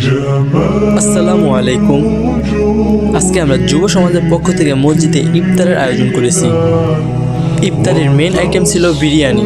আসসালামু আলাইকুম। আজকে আমরা যুব সমাজের পক্ষ থেকে মসজিদে ইফতারের আয়োজন করেছি। ইফতারের মেন আইটেম ছিল বিরিয়ানি।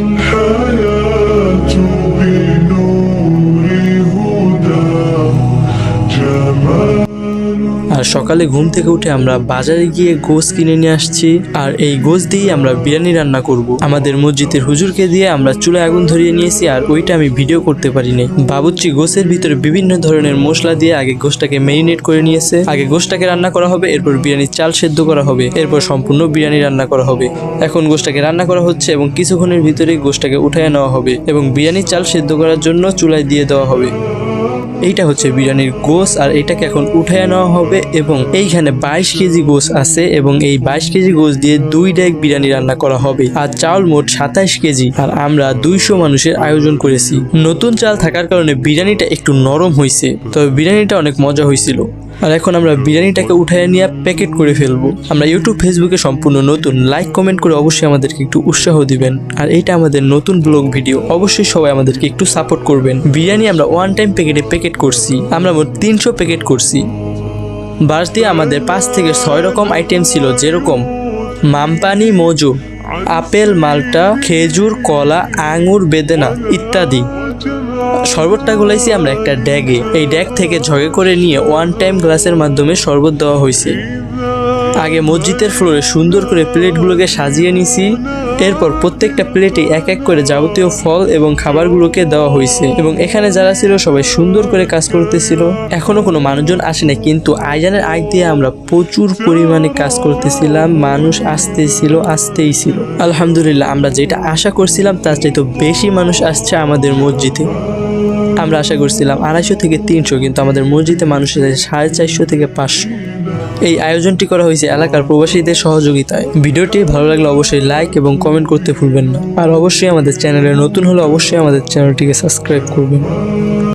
আর সকালে ঘুম থেকে উঠে আমরা বাজারে গিয়ে গোশত কিনে নিয়ে আসছি, আর এই গোশত দিয়ে আমরা বিরিয়ানি রান্না করব। আমাদের মসজিদের হুজুরকে দিয়ে আমরা চুলায় আগুন ধরিয়ে নিয়েছি, আর ওইটা আমি ভিডিও করতে পারিনি। বাবুর্চি গোশতের ভিতরে বিভিন্ন ধরনের মশলা দিয়ে আগে গোশতটাকে ম্যারিনেট করে নিয়েছে। আগে গোশতটাকে রান্না করা হবে, এরপর বিরিয়ানির চাল সেদ্ধ করা হবে, এরপর সম্পূর্ণ বিরিয়ানি রান্না করা হবে। এখন গোশতটাকে রান্না করা হচ্ছে এবং কিছুক্ষণের ভিতরেই গোশতটাকে উঠায় নেওয়া হবে এবং বিরিয়ানির চাল সেদ্ধ করার জন্য চুলায় দিয়ে দেওয়া হবে। এইটা হচ্ছে বিরিয়ানির গোশ, আর এটাকে এখন উঠায় নেওয়া হবে এবং এইখানে 22 কেজি গোশ আছে এবং এই 22 কেজি গোশ দিয়ে 2 ডেক বিরিয়ানি রান্না করা হবে। আর চাউল মোট 27 কেজি, আর আমরা 200 মানুষের আয়োজন করেছি। নতুন চাল থাকার কারণে বিরিয়ানিটা একটু নরম হয়েছে, তবে বিরিয়ানিটা অনেক মজা হয়েছিল। আর এখন আমরা বিরিয়ানিটাকে উঠায় নিয়ে প্যাকেট করে ফেলবো। আমরা ইউটিউব ফেসবুকে সম্পূর্ণ নতুন, লাইক কমেন্ট করে অবশ্যই আমাদেরকে একটু উৎসাহ দিবেন। আর এইটা আমাদের নতুন ব্লগ ভিডিও, অবশ্যই সবাই আমাদেরকে একটু সাপোর্ট করবেন। বিরিয়ানি আমরা ওয়ান টাইম প্যাকেট করছি, আমরা মোট 300 প্যাকেট করছি। বাস দিয়ে আমাদের 5 থেকে 6 রকম আইটেম ছিল, যেরকম মামপানি, মজু, আপেল, মাল্টা, খেজুর, কলা, আঙুর, বেদেনা ইত্যাদি। শরবতটা গোলাইছি আমরা একটা ড্যাগে। এই ড্যাগ থেকে ঝগে করে নিয়ে ওয়ান টাইম গ্লাসের মাধ্যমে শরবত দেওয়া হয়েছে। আগে মসজিদের ফ্লোরে সুন্দর করে প্লেটগুলোকে সাজিয়ে নিছি, এরপর প্রত্যেকটা প্লেটে এক এক করে যাবতীয় ফল এবং খাবারগুলোকে দেওয়া হয়েছে এবং এখানে যারা ছিল সবাই সুন্দর করে কাজ করতেছিল। এখনো কোনো মানুষজন আসে না, কিন্তু আয়োজনের আগ দিয়ে আমরা প্রচুর পরিমাণে কাজ করতেছিলাম। মানুষ আসতেই ছিল। আলহামদুলিল্লাহ, আমরা যেটা আশা করছিলাম তার চাইতে বেশি মানুষ আসছে আমাদের মসজিদে। আমরা আশা করছিলাম 250 থেকে 300, কিন্তু আমাদের মসজিদে মানুষ আছে 450 থেকে 500। এই আয়োজনটি করা হয়েছে এলাকার প্রবাসীদের সহযোগিতায়। ভিডিওটি ভালো লাগলে অবশ্যই লাইক এবং কমেন্ট করতে ভুলবেন না। আর অবশ্যই আমাদের চ্যানেলে নতুন হলে অবশ্যই আমাদের চ্যানেলটিকে সাবস্ক্রাইব করবেন।